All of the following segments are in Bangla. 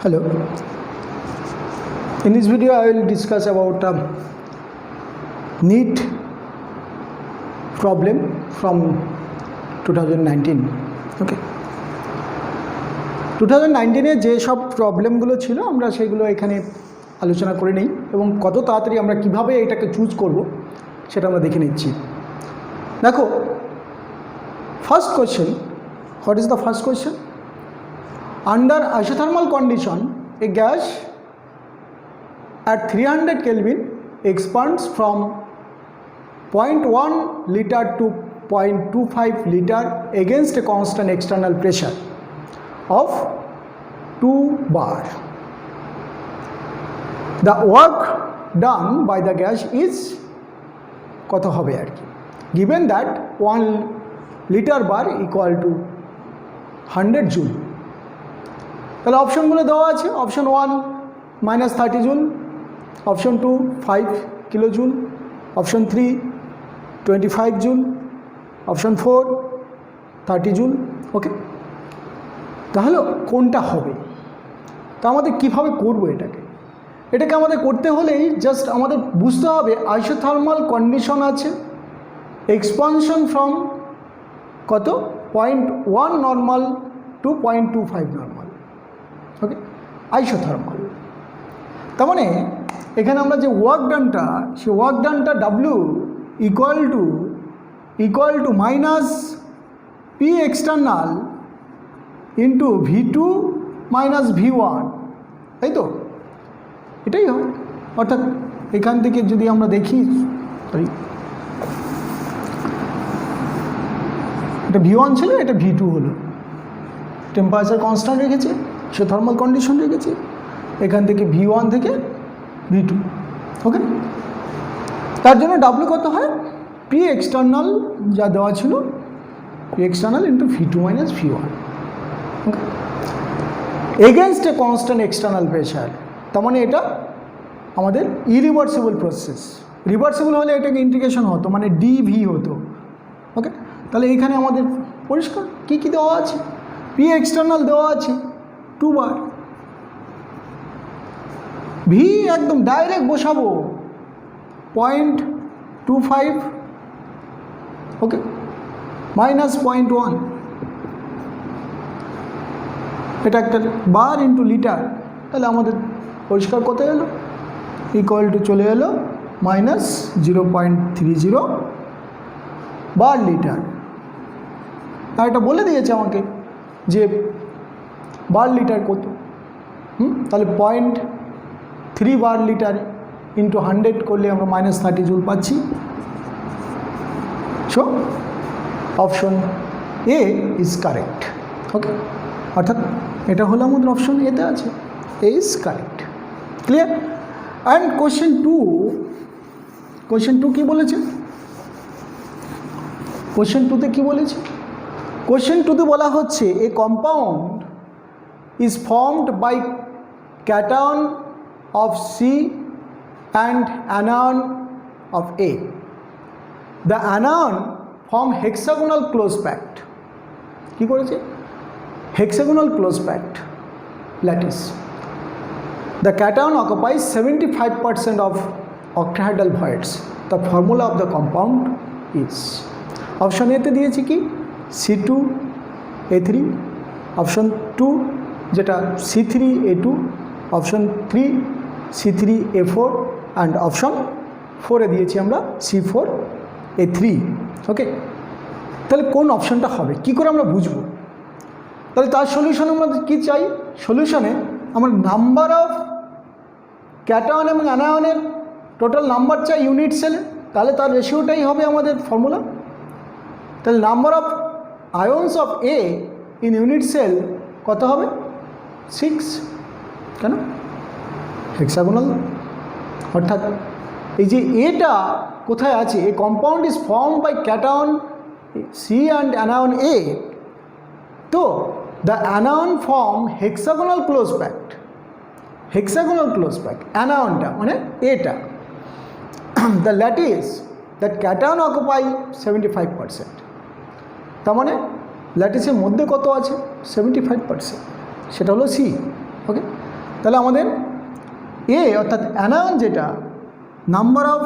Hello. In this video I will discuss about NEET problem from 2019. Okay. 2019 যে সব প্রবলেমগুলো ছিল আমরা সেগুলো এখানে আলোচনা করে নেই এবং কত তাড়াতাড়ি আমরা কিভাবে এটাকে চুজ করব সেটা আমরা দেখে নিচ্ছি। দেখো, first question, what is the first question? Under isothermal condition, a gas at 300 Kelvin expands from 0.1 liter to 0.25 liter against a constant external pressure of 2 bar. The work done by the gas is কত হবে আর কি, given that 1 liter bar equal to 100 joule. তাহলে অপশনগুলো দেওয়া আছে। Option 1 -30 joule, option 2 5 kilo joule, option 3 25 joule, option 4 30 joule. Okay, তাহলে কোনটা হবে? তা আমাদের কিভাবে করব এটাকে আমাদের করতে হলেই জাস্ট আমাদের বুঝতে হবে আইসোথার্মাল কন্ডিশন আছে, এক্সপানশন ফ্রম কত 0.1 normal to 0.25 normal. Okay, isothermal. তার মানে এখানে আমরা যে ওয়ার্ক ডানটা, সেই ওয়ার্ক ডানটা W equal to minus P external into V2 minus V1, তাই তো? এটাই হবে। অর্থাৎ এখান থেকে যদি আমরা দেখি, সরি, এটা V1 ছিল, এটা V2 হলো। টেম্পারেচার কনস্ট্যান্ট রেখেছে, সে থার্মাল কন্ডিশন রেখেছে, এখান থেকে V1 থেকে V2। ওকে, তার জন্য ডাব্লিউ কত হয়? পি এক্সটার্নাল যা দেওয়া ছিল, P external into V2 minus V1। Okay, against a constant external pressure. তার মানে এটা আমাদের ইরিভার্সিবল প্রসেস। রিভার্সিবল হলে এটাকে ইন্টিগ্রেশন হতো, মানে DV হতো। ওকে, তাহলে এখানে আমাদের পরিষ্কার কী কী দেওয়া আছে। পি এক্সটার্নাল দেওয়া আছে 2 বার, ভি একদম ডাইরেক্ট বসাবো 0.25, ওকে, মাইনাস 0.1, এটা একটা বার ইন্টু লিটার। তাহলে আমাদের পরিষ্কার কত এলো? ইকুয়াল টু চলে এলো মাইনাস 0.30 বার লিটার। আর এটা বলে দিয়েছে আমাকে যে বার লিটার কত। তাহলে 0.3 বার লিটার ইন্টু 100 করলে আমরা -30 জুল পাচ্ছি। So option A is correct. Okay, অর্থাৎ এটা হলো আমাদের অপশন এতে আছে, A is correct. Clear? And question two কী বলেছে? কোয়েশ্চেন টুতে কী বলেছে? কোয়েশ্চেন টুতে বলা হচ্ছে a compound is formed by cation of C and anion of A. The anion form hexagonal close pact. কি করেছে? hexagonal close pact lattice. The cation occupies 75% of octahedral voids. The formula of the compound is, option এতে দিয়েছি কি C2A3, অপশন 2 যেটা C3A2, option 3 C3A4 and option 4-এ দিয়েছি আমরা C4A3। ওকে, তাহলে কোন অপশনটা হবে কী করে আমরা বুঝবো? তাহলে তার সলিউশন আমরা কী চাই? সলিউশনে আমরা নাম্বার অফ ক্যাটায়ন এবং অ্যানায়নের টোটাল নাম্বার চাই ইউনিট সেলে, তাহলে তার রেশিওটাই হবে আমাদের ফর্মুলা। তাহলে number of ions of A in unit cell কত হবে? 6। কেন? হেক্সাগোনাল। অর্থাৎ এই যে এটা কোথায় আছে? A compound is form by cation C and anion A. তো the anion form hexagonal close packed. Hexagonal close packed অ্যানায়নটা মানে এটা। The lattice that cation occupy 75%। তার মানে ল্যাটিসের মধ্যে কত আছে? 75%, সেটা হলো সি। ওকে, তাহলে আমাদের এ অর্থাৎ অ্যানায়ন যেটা number of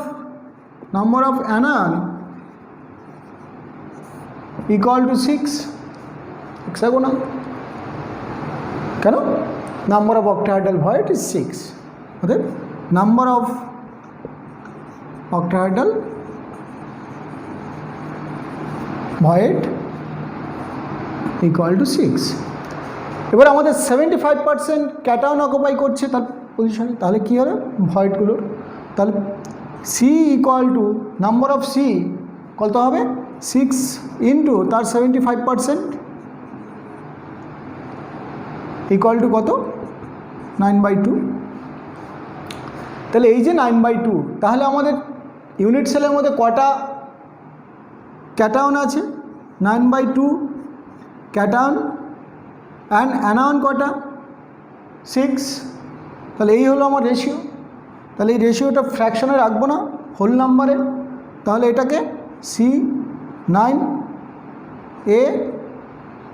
anion equal to 6 hexagonal. কেন? Number of octahedral void is 6, অর্থাৎ number of octahedral void equal to 6। এবার আমাদের 75% ক্যাটায়ন অকুপাই করছে তার পজিশনে, তাহলে কী হবে ভয়েডগুলোর, তাহলে C equal to number of C কত হবে 6 ইন্টু তার 75% ইকুয়াল টু কত 9/2। তাহলে এই যে 9/2, তাহলে আমাদের ইউনিট সেলের মধ্যে কটা ক্যাটায়ন আছে? 9/2 ক্যাটায়ন অ্যান্ড অ্যানায়ন কটা 6। তাহলে এই হলো আমার রেশিও। তাহলে এই রেশিওটা ফ্র্যাকশনে রাখবো না, হোল নাম্বারে। তাহলে এটাকে C9 A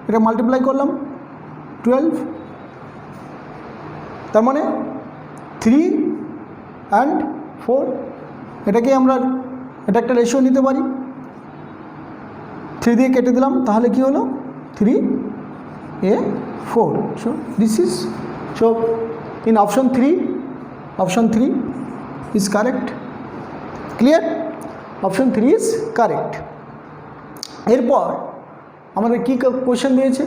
এটা মাল্টিপ্লাই করলাম 12, তার মানে 3 অ্যান্ড 4। এটাকে আমরা এটা একটা রেশিও নিতে পারি, 3 দিয়ে কেটে দিলাম, তাহলে কি হলো 3A4। So this is, so in option 3 is correct. Clear? Option 3 is correct. এরপর আমাদের কী কোয়েশ্চেন দিয়েছে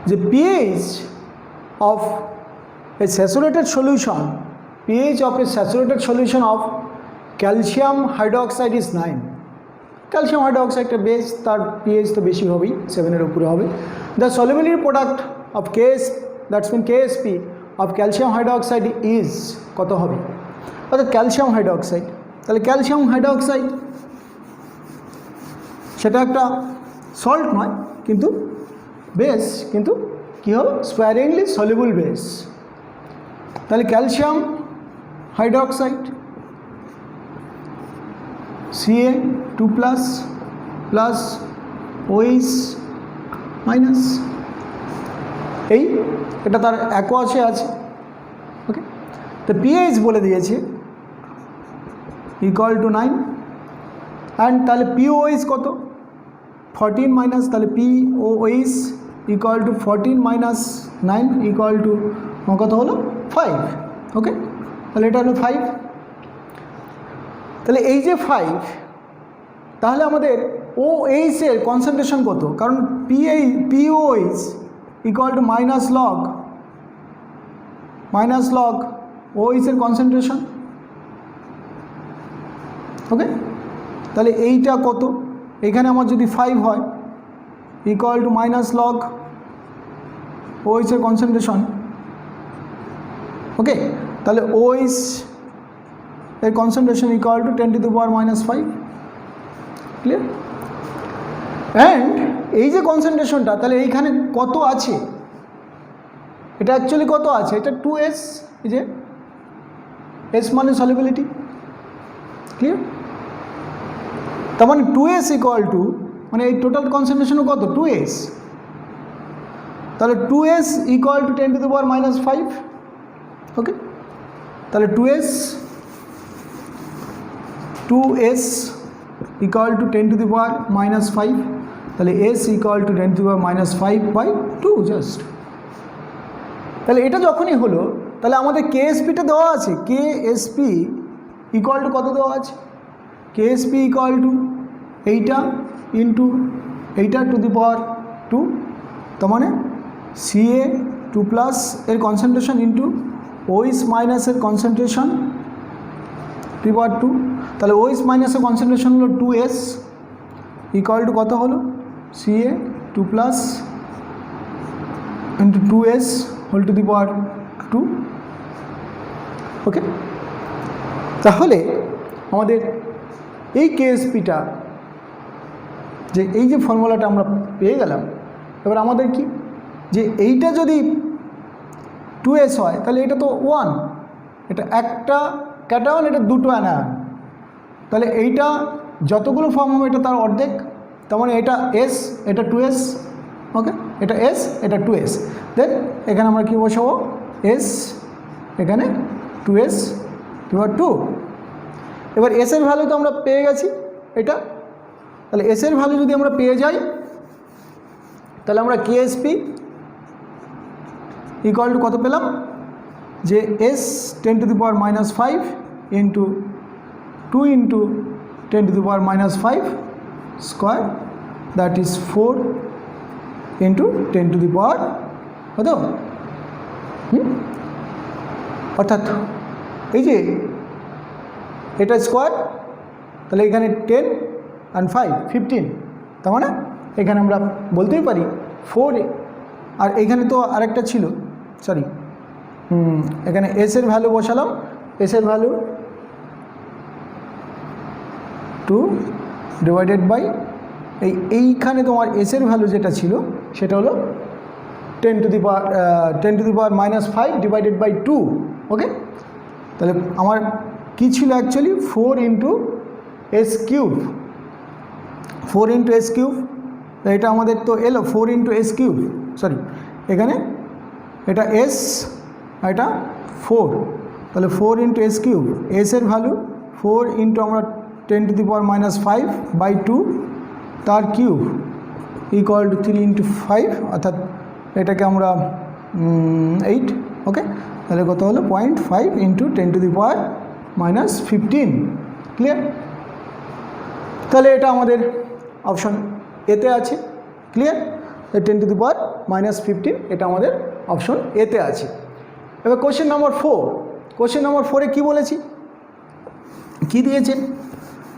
যে pH of a saturated solution, pH of a saturated solution of calcium hydroxide is 9। Calcium হাইড্রোক্সাইডটা বেস, তার pH তো বেশি হবেই, 7-এর উপরে হবে। The solubility product of that's mean KSP of calcium hydroxide is কত হবে? অর্থাৎ ক্যালসিয়াম হাইড্রোক্সাইড, তাহলে ক্যালসিয়াম হাইড্রোক্সাইড সেটা একটা সল্ট নয় কিন্তু বেস, কিন্তু কী হবে স্প্যারিংলি সলিবল বেস। তাহলে calcium hydroxide Ca2 plus OH minus, এটা তার অ্যাকোয়াসে আছে। ওকে, তো pH বলে দিয়েছে ইকুয়াল টু 9, অ্যান্ড তাহলে POH কত 14 মাইনাস, তাহলে POH equal to 14 minus 9 equal to কত হলো 5। ওকে, তাহলে এটা হলো 5। তাহলে এই যে 5, তাহলে আমাদের OH এর কনসেন্ট্রেশন কত? কারণ POH equal to minus log OH এর কনসেন্ট্রেশন। ওকে, তাহলে এইটা কত? এখানে আমার যদি 5 হয় equal to minus log OH এর কনসেন্ট্রেশন। ওকে, তাহলে OH এর concentration equal to 10⁻⁻5। Clear? And এই যে কনসেন্ট্রেশনটা, তাহলে এইখানে কত আছে? এটা অ্যাকচুয়ালি কত আছে? এটা 2S, এই যে S মানে সলিবিলিটি। ক্লিয়ার? তার মানে 2S ইকুয়াল টু, মানে এই টোটাল কনসেন্ট্রেশনও কত 2S, তাহলে 2S ইকুয়াল টু 10⁻⁻5। ওকে, তাহলে 2S ইকুয়াল টু 10⁻⁻5, তাহলে S ইকুয়াল টু 10⁻⁻5/2 জাস্ট। তাহলে এটা যখনই হলো, তাহলে আমাদের KSPটা দেওয়া আছে, KSP ইকুয়াল টু কত দেওয়া আছে? KSP ইকুয়াল টু এইটা ইন্টু এইটা টু দি পাওয়ার 2, তার মানে Ca2 প্লাস এর কনসেন্ট্রেশন ইন্টু OH মাইনাসের কনসেন্ট্রেশন টু দি পাওয়ার 2। তাহলে OH মাইনাসের কনসেন্ট্রেশন হলো 2S ইকুয়াল টু কত হলো Ca2 plus into 2S whole to the power 2। Okay, তাহলে আমাদের এই KSPটা, যে এই যে ফর্মুলাটা আমরা পেয়ে গেলাম, এবার আমাদের কি যে এইটা যদি 2S হয় তাহলে এটা তো 1, এটা একটা ক্যাটায়ন, এটা দুটো অ্যানায়ন, তাহলে এইটা যতগুলো ফর্ম হবে এটা তার অর্ধেক, তার মানে এটা S, এটা 2S। ওকে, এটা S, এটা 2S। দেন এখানে আমরা কী বসাবো এস, এখানে 2s পাওয়ার 2। এবার এস এর ভ্যালু তো আমরা পেয়ে গেছি এটা, তাহলে এস এর ভ্যালু যদি আমরা পেয়ে যাই তাহলে আমরা কেএসপি ইকুয়াল টু কত পেলাম, যে S 10⁻⁻5 into 2 into 10⁻⁻5 square, that is 4 into 10⁻, কত, অর্থাৎ এই যে এটা স্কোয়ার, তাহলে এখানে 10 and 5 15, তার মানে এখানে আমরা বলতেই পারি 4, আর এখানে তো আরেকটা ছিল, সরি, এখানে এস এর ভ্যালু বসালাম, এস এর ভ্যালু 2 ডিভাইডেড বাই এইখানে তোমার এস এর ভ্যালু যেটা ছিল সেটা হলো 10⁻⁻5 ডিভাইডেড বাই 2, ওকে। তাহলে আমার কী ছিল actually 4 into S cube, 4 into S cube, এটা আমাদের তো এলো 4 ইন্টু এস কিউব, সরি এখানে এটা এস, এটা 4, তাহলে 4 ইন্টু এস কিউব, এস এর ভ্যালু 4 ইন্টু আমরা 10⁻⁻5 বাই 2 তার কিউব ইকুয়াল টু 3 ইন্টু 5, অর্থাৎ এটাকে আমরা 8, ওকে। তাহলে কত হলো 0.5 ইন্টু 10⁻⁻15, ক্লিয়ার। তাহলে এটা আমাদের অপশন এতে আছে, ক্লিয়ার। 10⁻⁻15 এটা আমাদের অপশন এতে আছে। এবার কোশ্চেন নম্বর 4, কোশ্চেন নম্বর 4-এ কী বলেছি, কী দিয়েছে,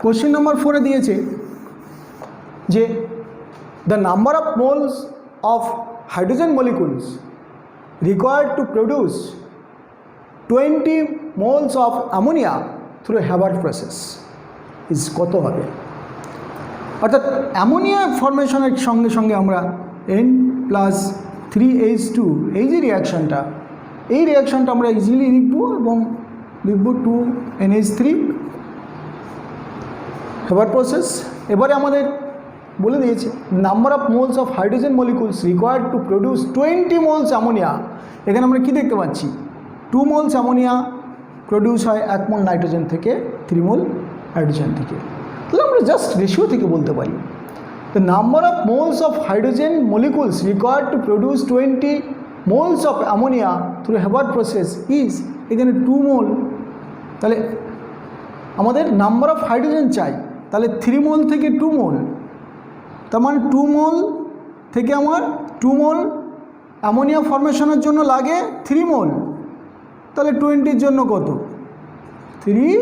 কোশ্চেন নম্বর 4-এ দিয়েছে যে the number of moles of hydrogen molecules required to produce 20 moles of ammonia through Haber process is কত হবে, অর্থাৎ অ্যামোনিয়া ফর্মেশনের সঙ্গে সঙ্গে আমরা N+3H2 এই যে রিয়াকশানটা, এই রিয়াকশানটা আমরা ইজিলি লিখব এবং লিখব 2NH3 হেবার প্রসেস। এবারে আমাদের বলে দিয়েছে number of moles of hydrogen molecules required to produce 20 moles ammonia. এখানে আমরা কি দেখতে পাচ্ছি, 2 মোলস অ্যামোনিয়া প্রডিউস হয় 1 মোল নাইট্রোজেন থেকে, 3 মোল হাইড্রোজেন থেকে। তাহলে আমরা জাস্ট রেশিও থেকে বলতে পারি the number of moles of hydrogen molecules required to produce 20 moles of ammonia through Haber process is, এখানে 2 মোল, তাহলে আমাদের নাম্বার অফ হাইড্রোজেন চাই, তাহলে 3 মোল থেকে 2 মোল, তার মানে 2 মোল থেকে আমার 2 মোল অ্যামোনিয়া ফর্মেশনের জন্য লাগে 3 মোল, তাহলে 20-র জন্য কত, 3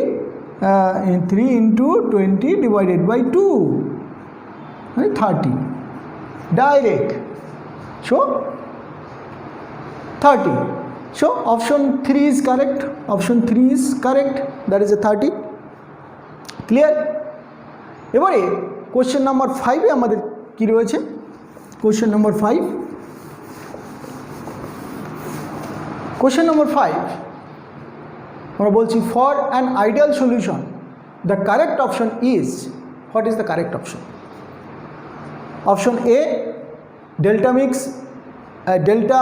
ইন্টু 20 ডিভাইডেড বাই 2 মানে 30 direct, so 30, so option 3 is correct, option 3 is correct, that is a 30, clear. এবারে কোশ্চেন নাম্বার 5-এ আমাদের কী রয়েছে, কোশ্চেন নম্বর 5, কোশ্চেন নম্বর 5 আমরা বলছি for an ideal solution the correct option is, what is the correct option, option A delta mix, delta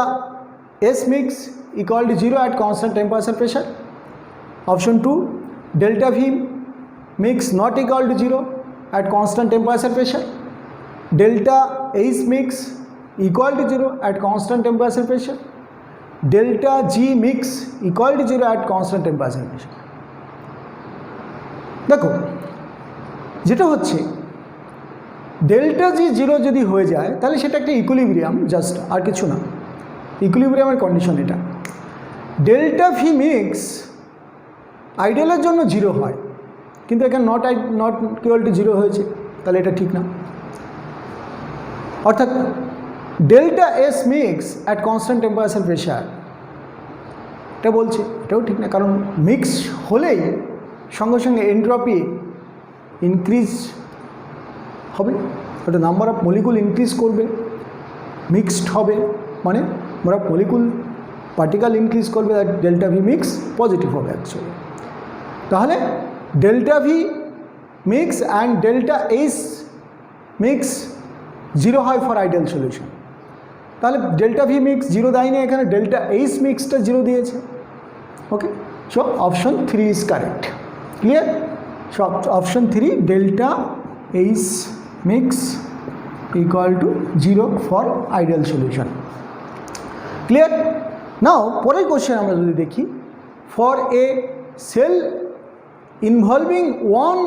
S mix equal to 0 at constant temperature pressure, option 2 delta V mix not equal to 0 at constant temperature pressure, delta H mix equal to 0 at constant temperature pressure, delta G mix equal to 0 at constant temperature pressure। দেখো যেটা হচ্ছে ডেল্টা জি 0 যদি হয়ে যায় তাহলে সেটা একটা ইকুইলিব্রিয়াম, জাস্ট আর কিছু না, ইকুইলিব্রিয়ামের কন্ডিশন এটা। ডেল্টা ভি মিক্স আইডিয়ালের জন্য 0 হয়, কিন্তু এখানে নট ইকুয়াল টু 0 হয়েছে, তাহলে এটা ঠিক না। অর্থাৎ delta S mix at constant temperature pressure, এটা বলছে এটাও ঠিক না, কারণ মিক্স হলেই সঙ্গে সঙ্গে এন্ট্রপি ইনক্রিজ হবে, ওটা নাম্বার অফ মলিকুল ইনক্রিজ করবে, মিক্সড হবে মানে number of molecule particle increase করবে, আর ডেল্টা ভি মিক্স পজিটিভ হবে অ্যাকচুয়ালি। তাহলে delta V mix and delta H mix 0 হয় ফর আইডিয়াল সলিউশন। তাহলে ডেল্টা ভি মিক্স জিরো দেয়নি, এখানে ডেল্টা এইচ মিক্সটা জিরো দিয়েছে। Okay, so option 3 is correct. Clear? So option 3 delta H mix equal to 0 for ideal solution. Clear? নাও পরের কোশ্চেন আমরা যদি দেখি, for a cell involving one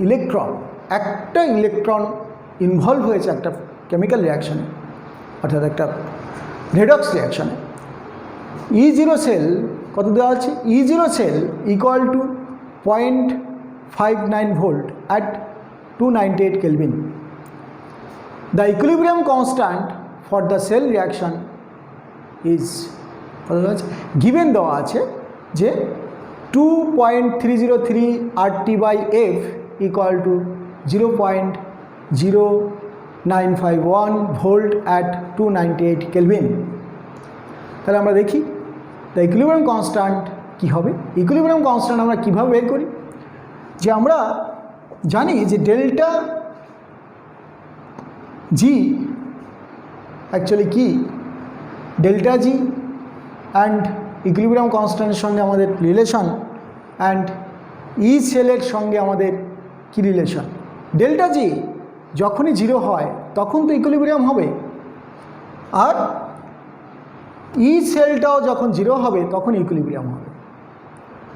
electron, একটা ইলেকট্রন ইনভলভ হয়েছে একটা কেমিক্যাল রিয়াকশানে, অর্থাৎ একটা রেডক্স রিয়াকশানে, E0 সেল কত দেওয়া আছে? E0 cell equal to 0.59 volt at 298 kelvin. The equilibrium constant for the cell reaction is কত দেওয়া আছে? গিভেন দেওয়া আছে যে 2.303 RT/F equal to 0.0951 volt at 298 kelvin. তাহলে আমরা দেখি দ্য ইকুইলিব্রিয়াম কনস্ট্যান্ট কী হবে। ইকুইলিব্রিয়াম কনস্ট্যান্ট আমরা কীভাবে বের করি? যে আমরা জানি যে ডেল্টা জি অ্যাকচুয়ালি কি, ডেল্টা জি অ্যান্ড ইকুইলিব্রিয়াম কনস্ট্যান্টের সঙ্গে আমাদের রিলেশন, অ্যান্ড ই সেলের সঙ্গে আমাদের কি রিলেশন। ডেল্টা জি যখনই 0 হয় তখন তো ইকুইলিব্রিয়াম হবে, আর ই সেলটাও যখন 0 হবে তখন ইকুইলিব্রিয়াম হবে।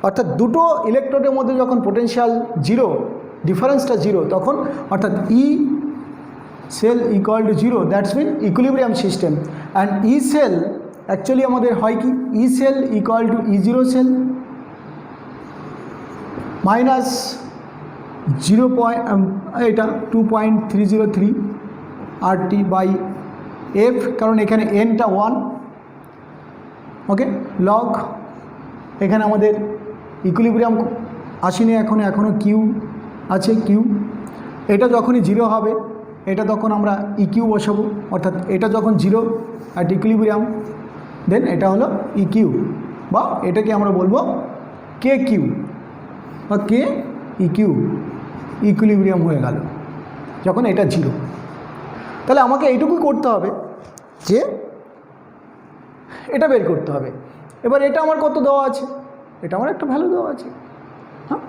অর্থাৎ দুটো ইলেকট্রোডের মধ্যে যখন পোটেনশিয়াল 0, ডিফারেন্সটা 0, তখন অর্থাৎ E cell equal to 0, that's mean equilibrium system. And E cell actually আমাদের হয় কি, E cell equal to E0 cell minus 0. এটা 2.303 RT/F, কারণ এখানে এনটা 1। ওকে, লগ এখানে আমাদের ইকুইলিব্রিয়াম আসেনি এখনও কিউ আছে, কিউ। এটা যখনই 0 হবে এটা তখন আমরা ইকিউ বসাবো, অর্থাৎ এটা যখন 0 অ্যাট ইকুইলিব্রিয়াম, দেন এটা হলো ইকিউ, বা এটাকে আমরা বলবো কে কিউ বা কে ইকিউ, ইকুইলিব্রিয়াম হয়ে গেল যখন এটা 0। তাহলে আমাকে এইটুকু করতে হবে যে এটা বের করতে হবে। এবার এটা আমার কত দেওয়া আছে? এটা আমার একটা ভ্যালু দেওয়া আছে, হ্যাঁ,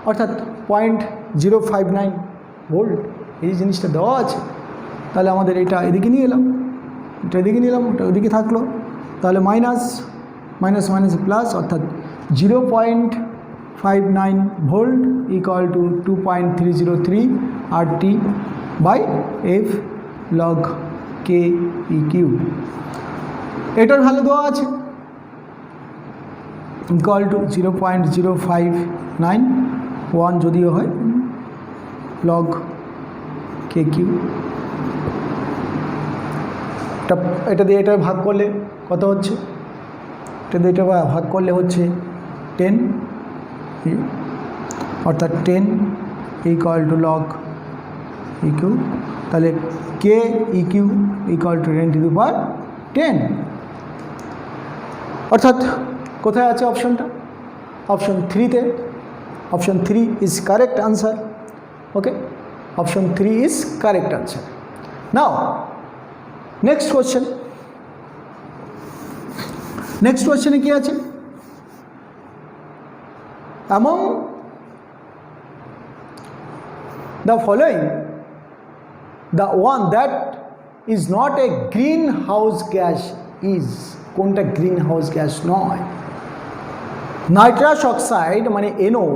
অর্থাৎ 0.059 ভোল্ট এই জিনিসটা দেওয়া আছে। তাহলে আমাদের এটা এদিকে নিয়ে এলাম, এটা এদিকে নিলাম, ওটা ওদিকে থাকলো, তাহলে মাইনাস মাইনাস মাইনাস প্লাস, অর্থাৎ 0.59 volt equal to 2.303 RT/F log K EQ. এটার ভ্যালু দেওয়া আছে ইকুয়াল টু 0.0591 যদিও হয় লগ কে কিউ। এটা দিয়ে এটা ভাগ করলে কত হচ্ছে? এটা দিয়ে এটা ভাগ করলে হচ্ছে 10, অর্থাৎ 10 ইকুয়াল টু লগ ইকিউ। তাহলে কে ইকিউ ইকুয়াল টু 10^10। অর্থাৎ কোথায় আছে অপশনটা? অপশন 3-তে। Option 3 is correct answer. Okay, option 3 is correct answer. Now next question. নেক্সট কোয়েশ্চেনে কি আছে? among the following, the one that is not a greenhouse gas is, কোনটা গ্রিন হাউস গ্যাস নয়? নাইট্রাস অক্সাইড মানে NO,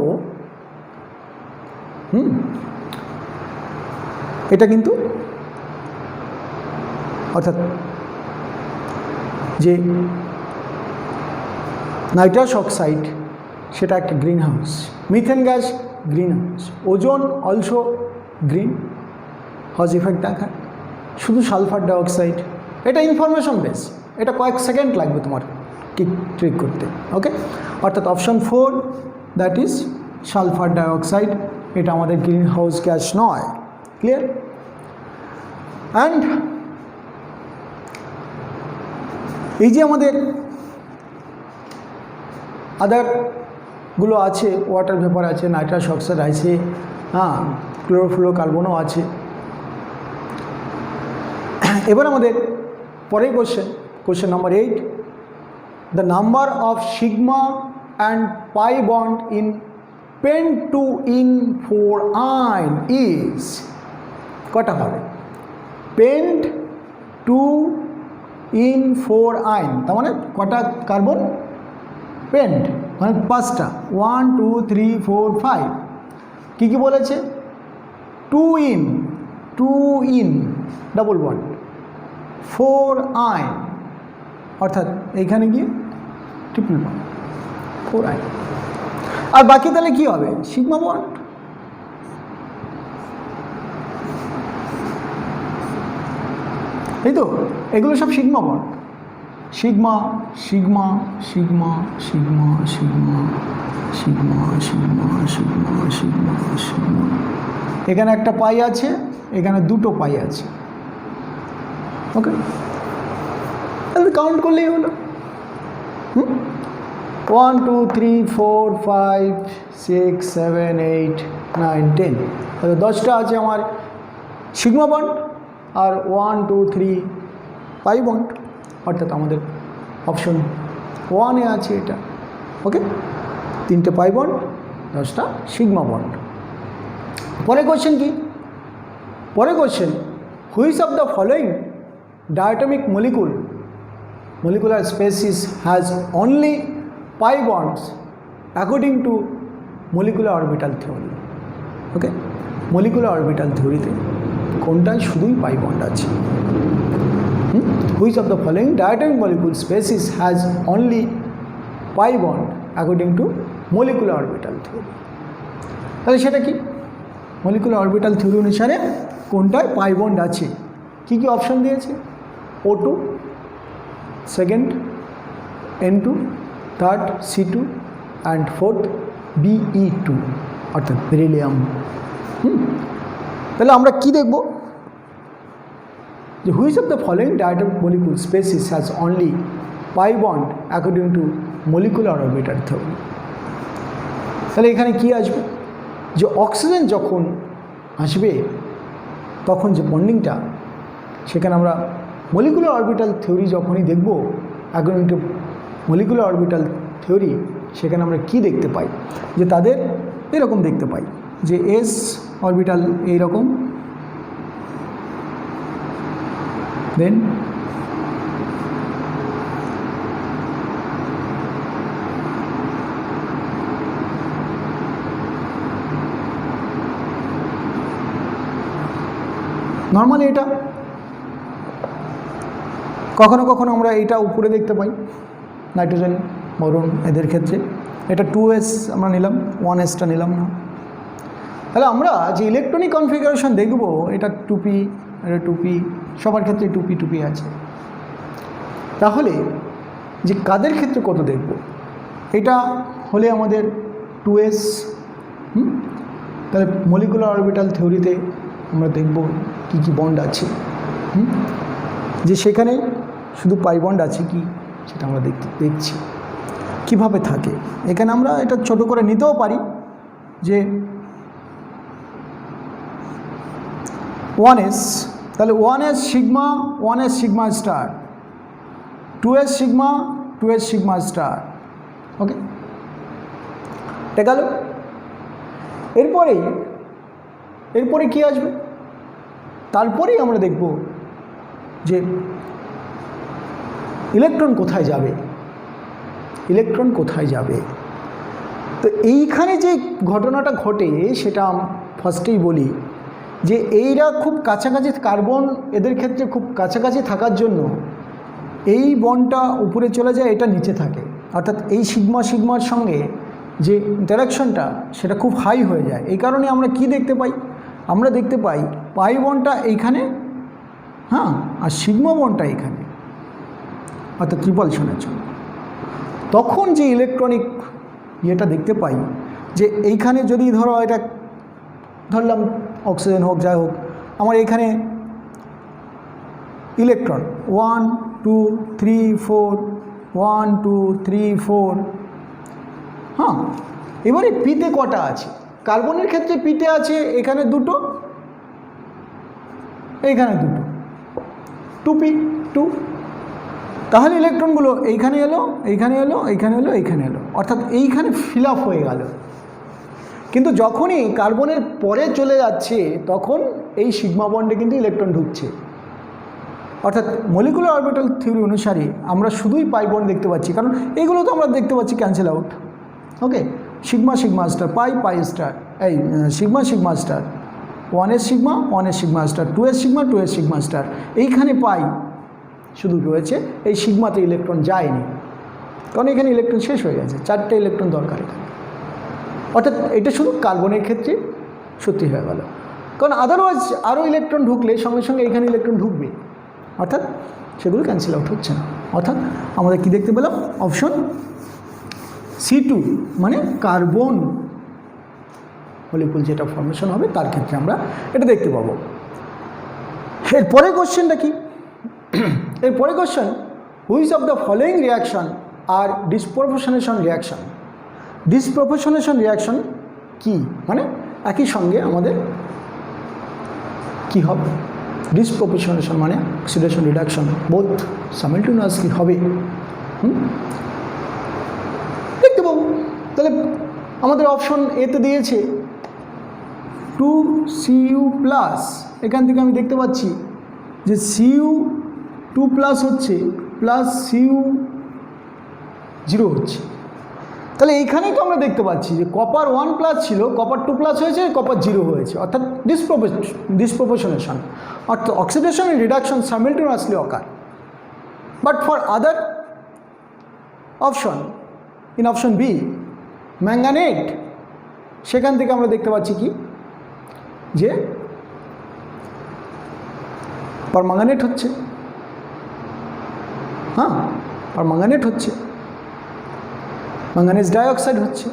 এটা কিন্তু অর্থাৎ যে নাইট্রাস অক্সাইড সেটা একটা green house. Methane gas green house, ozone also green house effect দেখায়। শুধু সালফার ডাইঅক্সাইড, এটা ইনফরমেশন বেস, এটা কয়েক সেকেন্ড লাগবে তোমার ট্রিক করতে। ওকে, অর্থাৎ option 4 that is sulphur dioxide, এটা আমাদের গ্রিন হাউস গ্যাস নয়। ক্লিয়ার? অ্যান্ড এই যে আমাদের আদারগুলো আছে, ওয়াটার ভেপার আছে, নাইট্রাস অক্সাইড আছে, হ্যাঁ, ক্লোরোফ্লোরোকার্বনও আছে। এবার আমাদের পরের question number 8, the number of sigma and pi bond in pent2in4 is, কটা হবে? pent2in4 তার মানে কটা কার্বন? পেন্ট মানে 5টা, 1 2 3 4 5। কী কী বলেছে? 2 in ডাবল বন্ড, 4 আয়ন অর্থাৎ এইখানে গিয়ে ট্রিপল বন্ড, 4 আয়ন। আর বাকি তাহলে কি হবে? Sigma bond. এই তো এগুলো সব sigma bond, sigma sigma sigma sigma sigma sigma sigma sigma sigma sigma. এখানে একটা পাই আছে, এখানে দুটো পাই আছে। ওকে, তাহলে কাউন্ট করলেই হলো। 1 2 3 4 5 6 7 8 9 10, তাহলে 10টা আছে আমার সিগমা বন্ড আর 1 2 3 পাই বন্ড, অর্থাৎ আমাদের অপশন 1-এ আছে এটা। ওকে, 3টে পাই বন্ড, 10টা সিগমা বন্ড। পরে কোশ্চেন কি? পরে question, which of the following diatomic molecular species has only pi bonds according to molecular orbital theory? Okay, molecular orbital theory-তে কোনটায় শুধুই পাই বন্ড আছে? Which of the following diatomic molecule species has only pi bond according to molecular orbital theory? তাহলে সেটা কি? molecular orbital theory অনুসারে কোনটায় পাই বন্ড আছে? কি কি অপশন দিয়েছে? O2, second N2, third C2 and fourth Be2 অর্থাৎ বেরিলিয়াম। তাহলে আমরা কি দেখব? যে which of the following diatomic molecule species has only pi bond according to molecular orbital theory? তাহলে এখানে কি আসবে? যে অক্সিজেন যখন আসবে তখন যে বন্ডিংটা, সেখানে আমরা মলিকুলার অরবিটাল থিওরি যখনই দেখব, according to molecular orbital theory, সেখানে আমরা কি দেখতে পাই? যে তাদের এরকম দেখতে পাই যে এস অরবিটাল এইরকম, দেন নর্মালি এটা কখনো কখনো আমরা এটা উপরে দেখতে পাই, নাইট্রোজেন বোরন এদের ক্ষেত্রে এটা 2s আমরা নিলাম, 1sটা নিলাম না। তাহলে আমরা যে ইলেকট্রনিক কনফিগারেশন দেখব, এটা 2p, এটা 2p, সবার ক্ষেত্রে 2p আছে। তাহলে যে কাদের ক্ষেত্রে কত দেখব? এটা হলে আমাদের 2s। তাহলে মলিকুলার অরবিটাল থিওরিতে আমরা দেখব কি কি বন্ড আছে, যে সেখানে শুধু পাই বন্ড আছে কি সেটা আমরা দেখছি কিভাবে থাকে। এখানে আমরা এটা ছোট করে নিতেও পারি যে 1s, তাহলে 1s sigma, 1s sigma star, 2s sigma, 2s sigma star. Okay, এটা গেল। এরপরে কি আসবে? তারপরেই আমরা দেখব যে ইলেকট্রন কোথায় যাবে, ইলেকট্রন কোথায় যাবে। তো এইখানে যে ঘটনাটা ঘটে সেটা ফার্স্টেই বলি যে এইরা খুব কাছাকাছি, কার্বন এদের ক্ষেত্রে খুব কাছাকাছি থাকার জন্য এই বন্ডটা উপরে চলে যায়, এটা নিচে থাকে, অর্থাৎ এই সিগমার সঙ্গে যে ইন্টারাকশনটা সেটা খুব হাই হয়ে যায়। এই কারণে আমরা কি দেখতে পাই? আমরা দেখতে পাই পাই বন্ডটা এইখানে, হ্যাঁ, আর সিগমা বন্ডটা এখানে, অর্থাৎ রিপালশনের জন্য। তখন যে ইলেকট্রনিক ইয়েটা দেখতে পাই যে এইখানে যদি ধরো এটা ধরলাম অক্সিজেন হোক, যাই হোক, আমার এখানে ইলেকট্রন 1 2 3 4, 1 2 3 4, হ্যাঁ। এবারে পিতে কটা আছে? কার্বনের ক্ষেত্রে পিতে আছে এখানে দুটো, এইখানে দুটো, 2p 2। তাহলে ইলেকট্রনগুলো এইখানে এলো, এইখানে এলো, এইখানে এলো, এইখানে এলো, অর্থাৎ এইখানে ফিল আপ হয়ে গেল। কিন্তু যখনই কার্বনের পরে চলে যাচ্ছে তখন এই সিগমা বন্ডে কিন্তু ইলেকট্রন ঢুকছে। অর্থাৎ মলিকুলার অরবিটাল থিওরি অনুসারে আমরা শুধুই পাই বন্ড দেখতে পাচ্ছি, কারণ এইগুলো তো আমরা দেখতে পাচ্ছি ক্যান্সেল আউট। ওকে, সিগমা সিগমা স্টার, পাই পাই স্টার, এই sigma sigma star, 1s sigma 1s sigma star, 2s sigma 2s sigma star, এইখানে পাই শুধু রয়েছে, এই সিগমাতে ইলেকট্রন যায়নি, কারণ এখানে ইলেকট্রন শেষ হয়ে গেছে, 4টে ইলেকট্রন দরকার এখানে। অর্থাৎ এটা শুধু কার্বনের ক্ষেত্রে সত্যি হয়ে গেল, কারণ আদারওয়াইজ আরও ইলেকট্রন ঢুকলে সঙ্গে সঙ্গে এখানে ইলেকট্রন ঢুকবে, অর্থাৎ সেগুলো ক্যান্সেল আউট হচ্ছে না। অর্থাৎ আমাদের কি দেখতে পেলাম? অপশন C2 মানে কার্বন মলিকুল যেটা ফর্মেশন হবে তার ক্ষেত্রে আমরা এটা দেখতে পাবো। এরপরে কোশ্চেনটা কি? এরপরে question, which of the following reaction are disproportionation reaction. Disproportionation reaction কি? মানে একই সঙ্গে আমাদের কি হবে? ডিসপ্রপোর্শনেশন মানে অক্সিডেশন রিডাকশন বোথ সাইমালটেনিয়াসলি হবে। দেখতে পাবো। তাহলে আমাদের অপশন এতে দিয়েছে 2Cu+, এখান থেকে আমি দেখতে পাচ্ছি যে Cu2+ হচ্ছে প্লাস Cu0 হচ্ছে। তাহলে এইখানেই তো আমরা দেখতে পাচ্ছি যে কপার 1+ ছিল, কপার 2+ হয়েছে, কপার 0 হয়েছে, অর্থাৎ ডিসপ্রপোর্শনেশন, অর্থাৎ oxidation and reduction simultaneously occur. But for other option, in option B manganate, সেখান থেকে আমরা দেখতে পাচ্ছি কি যে পারম্যাঙ্গানেট হচ্ছে, হ্যাঁ পারম্যাঙ্গানেট হচ্ছে, ম্যাঙ্গানিজ ডাইঅক্সাইড হচ্ছে।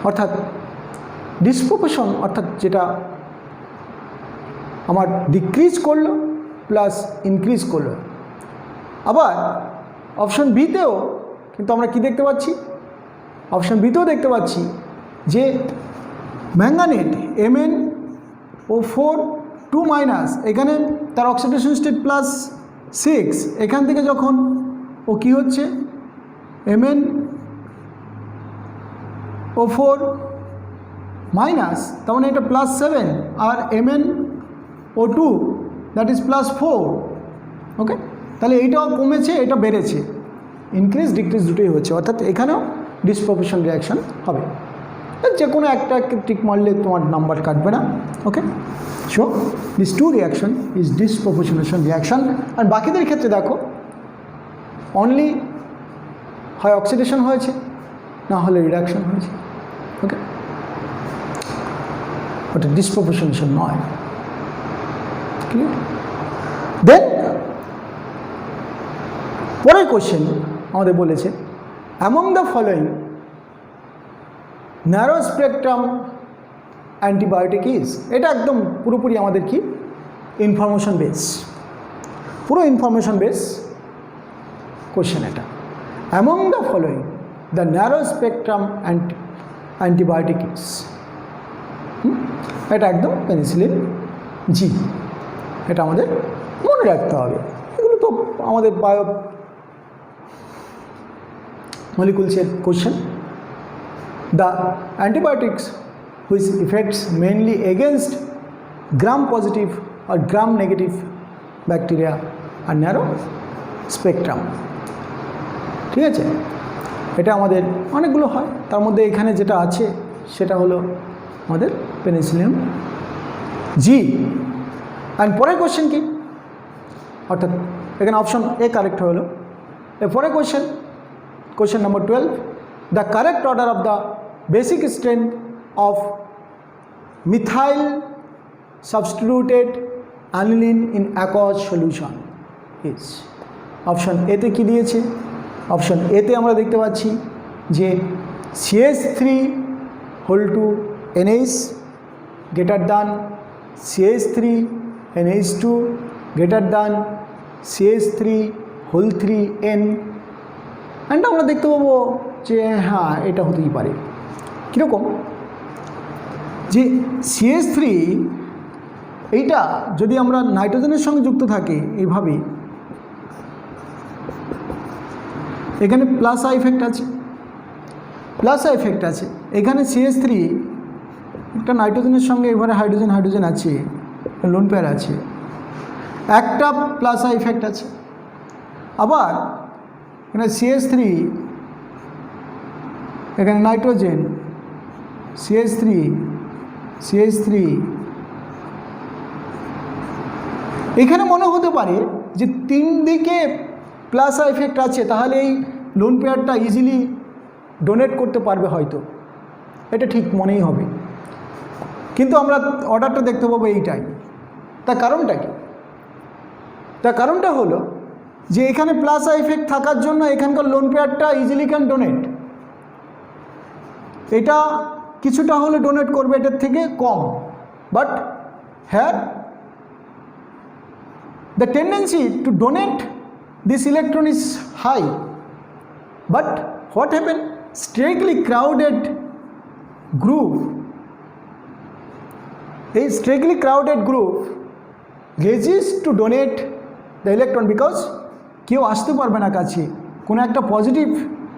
অর্থাৎ ডিসপ্রপোর্শন, অর্থাৎ যেটা আমার ডিক্রিজ করলো প্লাস ইনক্রিজ করলো। আবার অপশন বিতেও কিন্তু আমরা কি দেখতে পাচ্ছি? অপশন বিতেও দেখতে পাচ্ছি যে ম্যাঙ্গানেট MnO4 2-, এখানে তার অক্সিডেশন স্টেট +6, এখান থেকে যখন ও কি হচ্ছে MnO4-, তার মানে এটা +7, আর MnO2 দ্যাট ইজ +4। ওকে, তাহলে এইটাও কমেছে, এটা বেড়েছে, ইনক্রিজ ডিক্রিজ দুটোই হচ্ছে, অর্থাৎ এখানেও ডিসপ্রপোর্শন রিয়াকশন হবে। যে কোনো একটা টিক মারলে তোমার নাম্বার কাটবে না। Okay, so this 2 reaction is disproportionation reaction. আর বাকিদের ক্ষেত্রে দেখো অনলি হয় অক্সিডেশন হয়েছে, না হলে রিডাকশন হয়েছে। ওকে, ওটা ডিসপ্রপোর্শনেশন নয়। ক্লিয়ার? দেন পরের কোশ্চেন আমাদের বলেছে among the following narrow spectrum antibiotic is. এটা একদম পুরোপুরি আমাদের কি ইনফরমেশন বেস, পুরো ইনফরমেশন বেস কোশ্চেন এটা। Among the following the narrow spectrum antibiotic is, এটা একদম পেনিসিলিন জি। এটা আমাদের মনে রাখতে হবে, এগুলো তো আমাদের বায়ো মলিকুলসের question. The antibiotics whose effects mainly against gram-positive or gram-negative bacteria are narrow spectrum। ঠিক আছে, এটা আমাদের অনেকগুলো হয়, তার মধ্যে এখানে যেটা আছে সেটা হলো আমাদের পেনিসিলিন জি। অ্যান্ড পরের কোশ্চেন কি? অর্থাৎ এখানে অপশন এ কারেক্ট হলো। এরপরে question number 12, the correct order of the basic strength of methyl substituted aniline in aqueous solution is। Option এতে কি দিয়েছে? অপশন এতে আমরা দেখতে পাচ্ছি যে CH3(NH) greater than CH3NH2 greater than CH3(3N), and আমরা দেখতে পাবো যে হ্যাঁ এটা হতেই পারে। কীরকম? যে CH3 এইটা যদি আমরা নাইট্রোজেনের সঙ্গে যুক্ত থাকি এইভাবে, এখানে প্লাস আই ইফেক্ট আছে, প্লাস আই ইফেক্ট আছে, এখানে CH3 একটা নাইট্রোজেনের সঙ্গে এবারে হাইড্রোজেন হাইড্রোজেন আছে, লোন পেয়ার আছে, একটা প্লাস আই ইফেক্ট আছে। আবার এখানে CH3, এখানে নাইট্রোজেন, CH3 CH3, এখানে মনে হতে পারে যে তিন দিকে প্লাস আই ইফেক্ট আছে, তাহলে এই লোন পেয়ারটা ইজিলি ডোনেট করতে পারবে হয়তো, এটা ঠিক মনেই হবে। কিন্তু আমরা অর্ডারটা দেখতে পাবো এইটাই। তার কারণটা কি? তার কারণটা হলো যে এখানে প্লাস আই ইফেক্ট থাকার জন্য এখানকার লোন পেয়ারটা ইজিলি ক্যান ডোনেট, এটা কিছুটা হলে ডোনেট করবে এটার থেকে কম, বাট হ্যার the tendency to donate this electron is high. But what happened? Strictly crowded group, a strictly crowded group resists to donate the electron because কেউ আসতে পারবে না কাছে, কোনো একটা পজিটিভ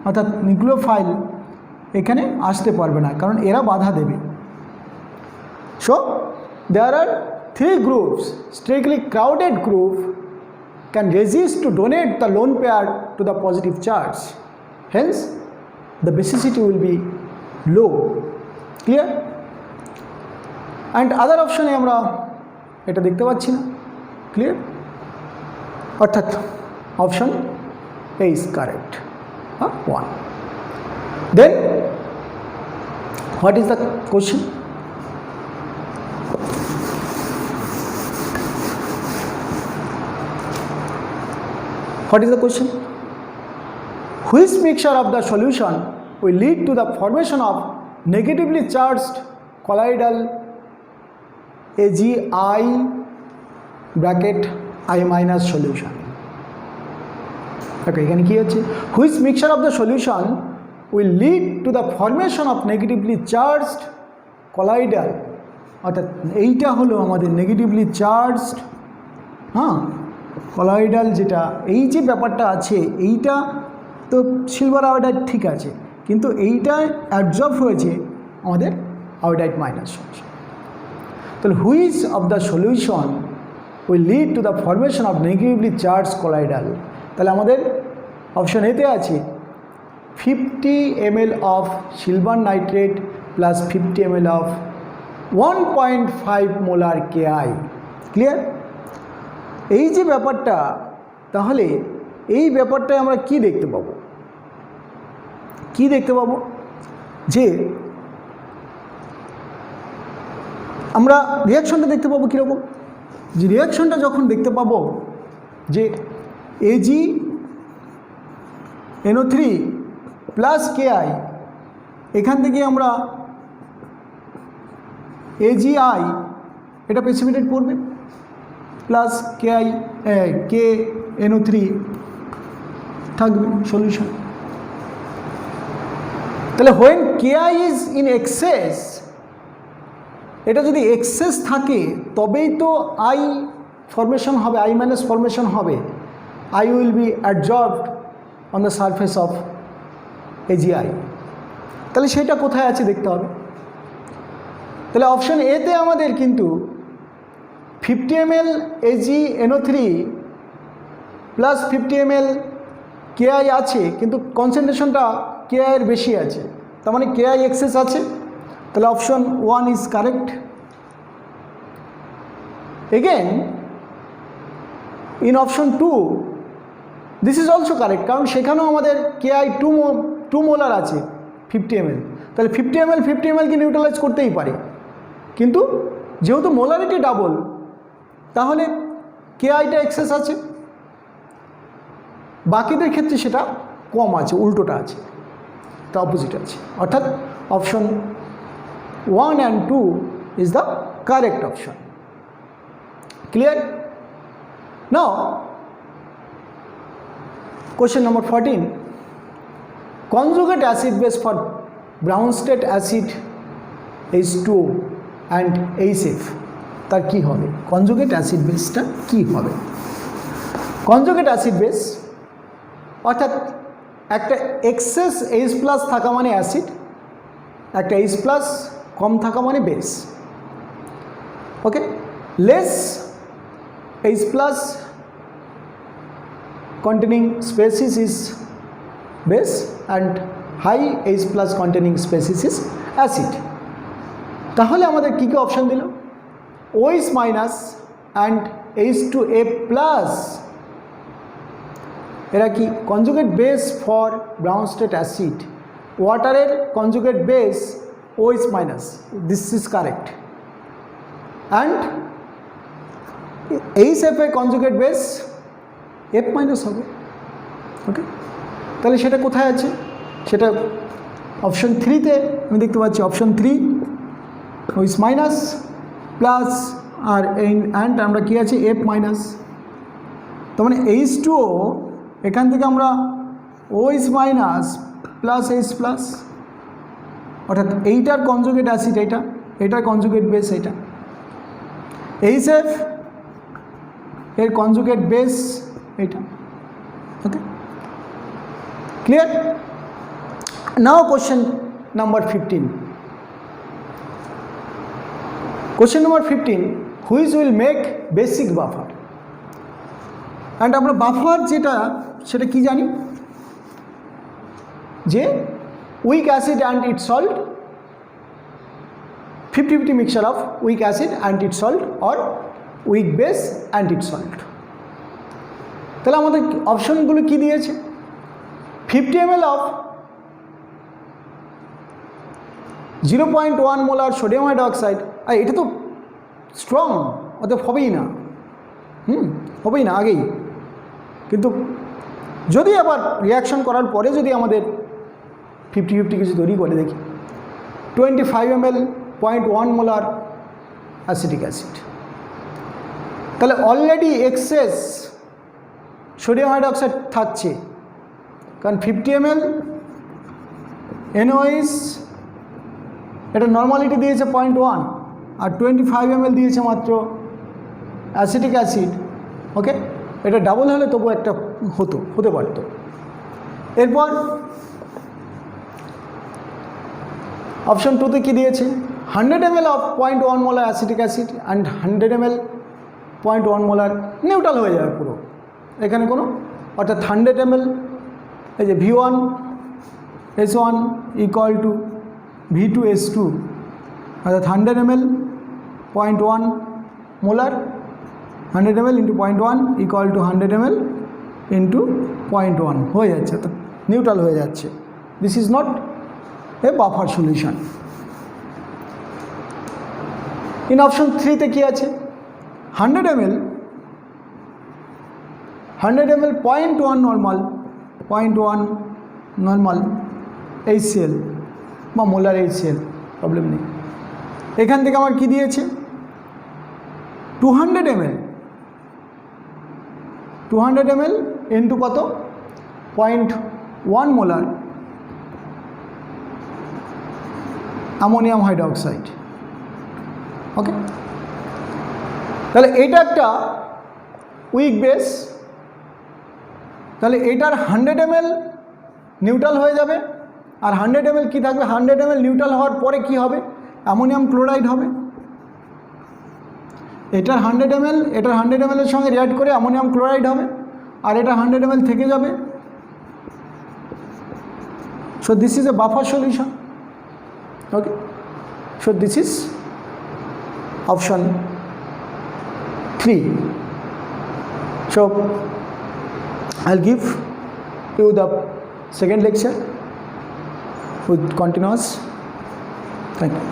অর্থাৎ নিউক্লিওফাইল এখানে আসতে পারবে না, কারণ এরা বাধা দেবে। So there are three groups, strictly crowded group can resist to donate the lone pair to the positive charge, hence the basicity will be low. Clear? And other option এ আমরা এটা দেখতে পাচ্ছি না। Clear? অর্থাৎ option A is correct. 1. Then what is the question? What is the question? Which mixture of the solution will lead to the formation of negatively charged colloidal AgI bracket I minus solution? Okay, এখানে কি হচ্ছে? Which mixture of the solution will lead to the formation of negatively charged colloidal, অর্থাৎ এইটা হলো আমাদের নেগেটিভলি চার্জড, কলয়েডাল, যেটা এই যে ব্যাপারটা আছে এইটা তো সিলভার আয়োডাইড ঠিক আছে, কিন্তু এইটা অ্যাবজর্ব হয়েছে আমাদের আয়োডাইড মাইনাস সলিউশন। তাহলে which of the solution will lead to the formation of negatively charge colloidal? তাহলে আমাদের অপশন এতে আছে 50 ml of silver nitrate plus 50 ml of 1.5 molar KI। Clear? এই যে ব্যাপারটা, তাহলে এই ব্যাপারটায় আমরা কি দেখতে পাবো? কি দেখতে পাবো? যে আমরা রিয়াকশনটা দেখতে পাবো কীরকম? যে রিয়াকশনটা যখন দেখতে পাবো যে AgNO3 প্লাস KI, এখান থেকে আমরা AgI এটা প্রেসিপিটেট করবে প্লাস KNO3 থাকবে সলিউশন। তাহলে when KI is in excess, এটা যদি এক্সেস থাকে তবেই তো I ফরমেশন হবে, I মাইনাস ফরমেশন হবে, I will be adsorbed on the surface of AgI। তাহলে সেটা কোথায় আছে দেখতে হবে। তাহলে অপশন এতে আমাদের কিন্তু 50 ml AgNO3 plus 50 ml KI আছে, কিন্তু কনসেন্ট্রেশনটা KI এর বেশি আছে, তার মানে KI এক্সেস আছে। তাহলে option 1 is correct. Again in option 2 this is also correct, কারণ সেখানেও আমাদের KI 2 মোলার আছে 50 ml। তাহলে 50 ml কে নিউট্রালাইজ করতেই পারে, কিন্তু যেহেতু মোলারিটি ডাবল তাহলে KIটা এক্সেস আছে, বাকিদের ক্ষেত্রে সেটা কম আছে, উল্টোটা আছে, তা অপোজিট আছে। অর্থাৎ option 1 and 2 is the correct option. Clear? Now question number 14, conjugate acid base for Brown state acid H2O and HF. তার কি হবে, কনজুগেট অ্যাসিড বেসটা কি হবে। কনজুগেট অ্যাসিড বেস অর্থাৎ একটা এক্সেস H+ থাকা মানে অ্যাসিড, একটা H+ কম থাকা মানে base. Okay, less H+ containing species is base and high H+ containing species is acid। তাহলে আমাদের কী কী অপশান দিল, OH- and H2A+, এরা কি conjugate base for Bronsted acid. ওয়াটারের conjugate base OH-, this is correct, and HF conjugate base F- হবে। ওকে, তাহলে সেটা কোথায় আছে, সেটা অপশন 3-তে আমি দেখতে পাচ্ছি, অপশন 3 OH- প্লাস আর অ্যান্ড আমরা কী আছে F-। তার মানে H2O এখান থেকে আমরা OH- প্লাস H+, অর্থাৎ এইটার কনজুগেট অ্যাসিড এইটা, এটার কনজুগেট বেস এইটা। HF এর কনজুগেট বেস এইটা। Okay, clear. Now question number 15। Question number 15, which will make basic buffer. And আমরা বাফার যেটা সেটা কি জানি, যে weak acid and it salt, 50-50 mixture of weak acid and it salt or weak base and it salt. তাহলে আমাদের অপশনগুলো কি দিয়েছে, 50 ml of 0.1 molar sodium hydroxide. আর এটা তো স্ট্রং, অতএব হবেই না, হবেই না আগেই। কিন্তু যদি আবার রিয়াকশন করার পরে যদি আমাদের 50-50 কিছু তৈরি করে দেখি, 25 ml 0.1 মোলার অ্যাসিটিক অ্যাসিড, তাহলে অলরেডি এক্সেস সোডিয়াম হাইড্রোক্সাইড থাকছে, কারণ 50 ml NaOH এটা নর্মালিটি দিয়েছে 0.1 আর 25 ml দিয়েছে মাত্র অ্যাসিটিক অ্যাসিড। ওকে, এটা ডাবল হলে তবু একটা হতে পারত। এরপর অপশন 2-তে কী দিয়েছে, 100 ml of 0.1 molar acetic acid and 100 ml 0.1 molar, neutral হয়ে যাবে পুরো এখানে কোনো, অর্থাৎ 100 ml এই যে V1S1 ইকুয়াল টু V2S2, অর্থাৎ 100 ml 0.1 molar, 100 ml into 0.1 equal to 100 ml into 0.1 হয়ে যাচ্ছে, অর্থাৎ নিউট্রাল হয়ে যাচ্ছে। This is not a buffer solution. In option 3-তে কী আছে, 100 ml 0.1 নর্মাল, 0.1 নর্মাল HCl বা মোলার HCl, প্রবলেম নেই। এখান থেকে আমার কি দিয়েছে, 200 ml ইন্টু কত, 0.1 মোলার অ্যামোনিয়াম হাইড্রোক্সাইড। ওকে, তাহলে এটা একটা উইক বেস, তাহলে এটার 100 ml নিউট্রাল হয়ে যাবে, আর 100 ml কী থাকবে, 100 ml নিউট্রাল হওয়ার পরে কি হবে, অ্যামোনিয়াম ক্লোরাইড হবে। এটার 100 ml এটার 100 ml এর সঙ্গে রিঅ্যাক্ট করে অ্যামোনিয়াম ক্লোরাইড হবে, আর এটা 100 ml থেকে যাবে। So this is a buffer solution. Okay, so this is option 3. So I'll give you the second lecture with continuous. Thank you.